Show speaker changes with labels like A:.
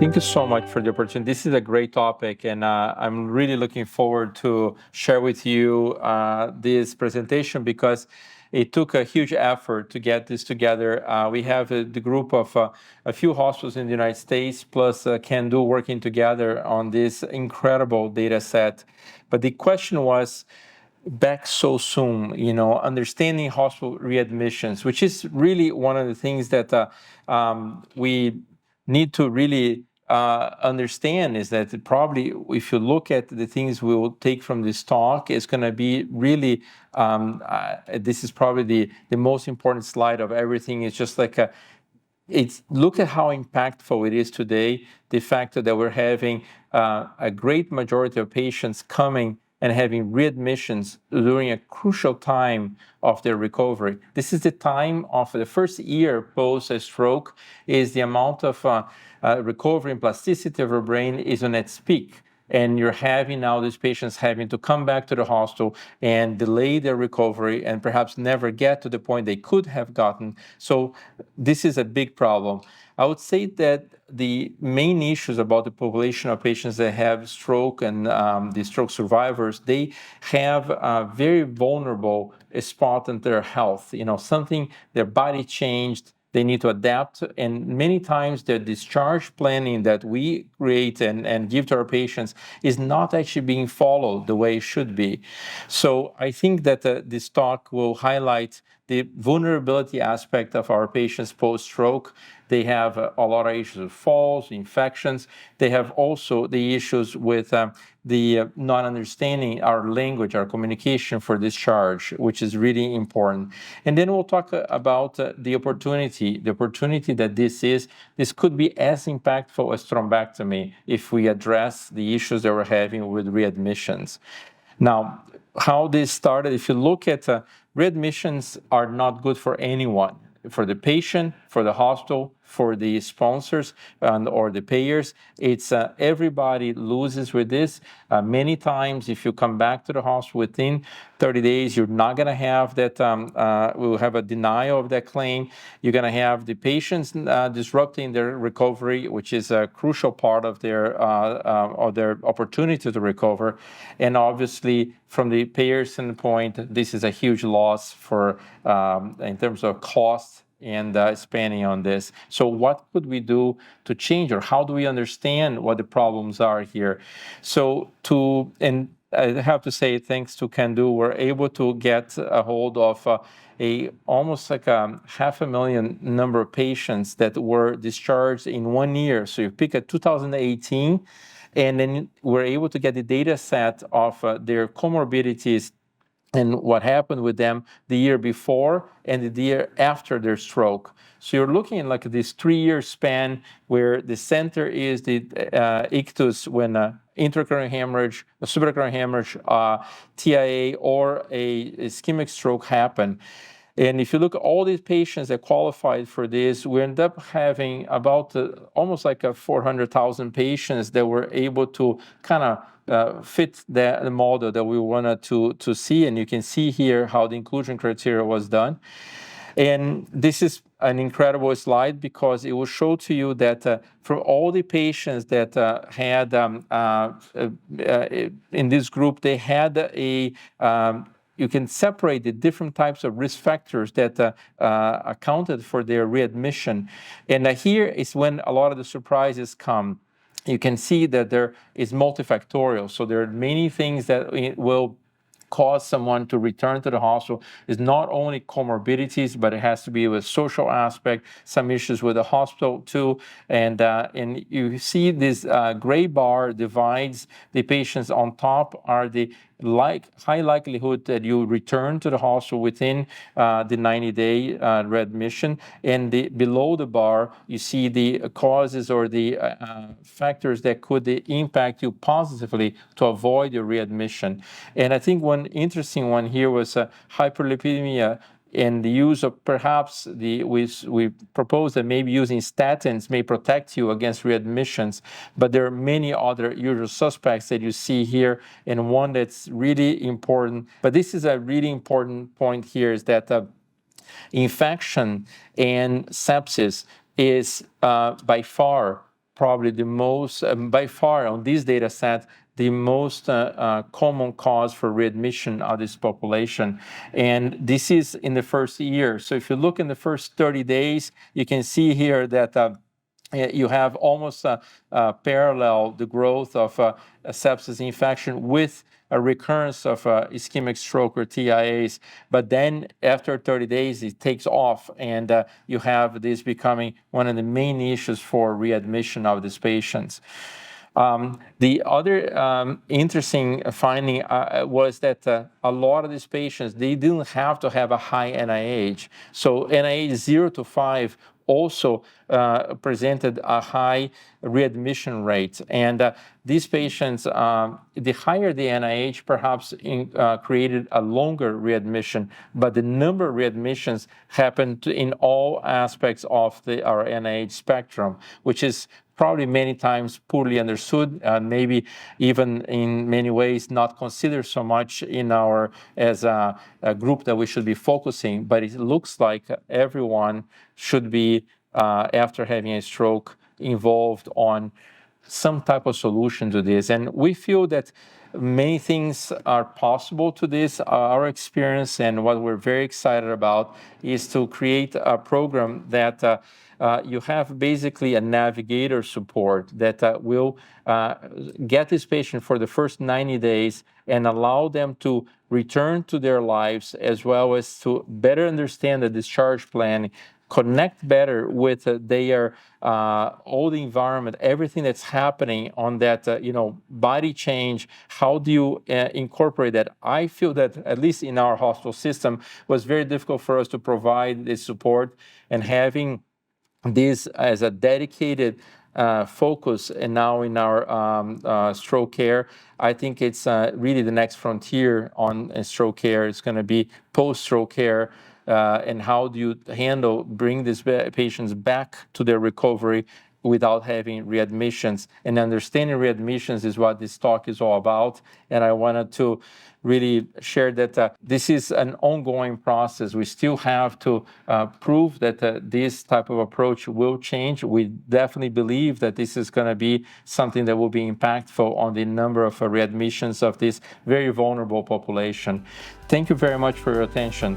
A: Thank you so much for the opportunity. This is a great topic, and I'm really looking forward to share with you this presentation because it took a huge effort to get this together. We have the group of a few hospitals in the United States plus Can-Do working together on this incredible data set. But the question was, back so soon, understanding hospital readmissions, which is really one of the things that we need to really understand is that probably if you look at the things we will take from this talk, it's going to be really, this is probably the most important slide of everything. It's just like look at how impactful it is today, the fact that we're having a great majority of patients coming and having readmissions during a crucial time of their recovery. This is the time of the first year post a stroke, is the amount of recovery and plasticity of our brain is on its peak. And you're having now these patients having to come back to the hospital and delay their recovery and perhaps never get to the point they could have gotten. So this is a big problem. I would say that the main issues about the population of patients that have stroke and the stroke survivors, they have a very vulnerable spot in their health. Something, their body changed, they need to adapt, and many times the discharge planning that we create and give to our patients is not actually being followed the way it should be. So I think that this talk will highlight the vulnerability aspect of our patients post-stroke. They have a lot of issues of falls, infections. They have also the issues with the not understanding our language, our communication for discharge, which is really important. And then we'll talk about the opportunity that this could be as impactful as thrombectomy if we address the issues that we're having with readmissions. Now, how this started, if you look at readmissions are not good for anyone, for the patient, for the hospital, for the sponsors or the payers. It's everybody loses with this. Many times, if you come back to the hospital within 30 days, you're not going to have that, we'll have a denial of that claim. You're going to have the patients disrupting their recovery, which is a crucial part of their opportunity to recover. And obviously, from the payer standpoint, this is a huge loss for in terms of cost and spending on this. So what could we do to change, or how do we understand what the problems are here? So and I have to say, thanks to Can-Do, we're able to get a hold of almost like a 500,000 number of patients that were discharged in 1 year. So you pick a 2018, and then we're able to get the data set of their comorbidities and what happened with them the year before and the year after their stroke. So you're looking at like this 3-year span where the center is the ictus when intracranial hemorrhage, a subarachnoid hemorrhage, TIA, or a ischemic stroke happen. And if you look at all these patients that qualified for this, we end up having about almost like 400,000 patients that were able to kind of fit the model that we wanted to see. And you can see here how the inclusion criteria was done. And this is an incredible slide because it will show to you that from all the patients that had in this group, they had you can separate the different types of risk factors that accounted for their readmission. And here is when a lot of the surprises come. You can see that there is multifactorial. So there are many things that will cause someone to return to the hospital. Is not only comorbidities, but it has to be with social aspect, some issues with the hospital too. And you see this gray bar divides the patients. On top are the high likelihood that you return to the hospital within the 90-day readmission. And below the bar, you see the causes or the factors that could impact you positively to avoid your readmission. And I think one interesting one here was hyperlipidemia, and the use of perhaps we propose that maybe using statins may protect you against readmissions, but there are many other usual suspects that you see here, and one that's really important. But this is a really important point here, is that infection and sepsis is by far probably the most, by far on this data set, the most common cause for readmission of this population. And this is in the first year. So if you look in the first 30 days, you can see here that you have almost parallel the growth of a sepsis infection with a recurrence of ischemic stroke or TIAs. But then after 30 days, it takes off, and you have this becoming one of the main issues for readmission of these patients. The other interesting finding was that a lot of these patients, they didn't have to have a high NIH. So NIH 0 to 5 also presented a high readmission rate. And these patients, the higher the NIH, perhaps created a longer readmission, but the number of readmissions happened in all aspects of our NIH spectrum, which is probably many times poorly understood, maybe even in many ways not considered so much in our as a group that we should be focusing. But it looks like everyone should be, after having a stroke, involved on some type of solution to this. And we feel that many things are possible to this. Our experience and what we're very excited about is to create a program that you have basically a navigator support that will get this patient for the first 90 days and allow them to return to their lives, as well as to better understand the discharge plan, connect better with their all the environment, everything that's happening on that, body change. How do you incorporate that? I feel that, at least in our hospital system, was very difficult for us to provide this support, and having this as a dedicated focus, and now in our stroke care, I think it's really the next frontier on stroke care. It's going to be post-stroke care, and how do you bring these patients back to their recovery without having readmissions. And understanding readmissions is what this talk is all about. And I wanted to really share that this is an ongoing process. We still have to prove that this type of approach will change. We definitely believe that this is going to be something that will be impactful on the number of readmissions of this very vulnerable population. Thank you very much for your attention.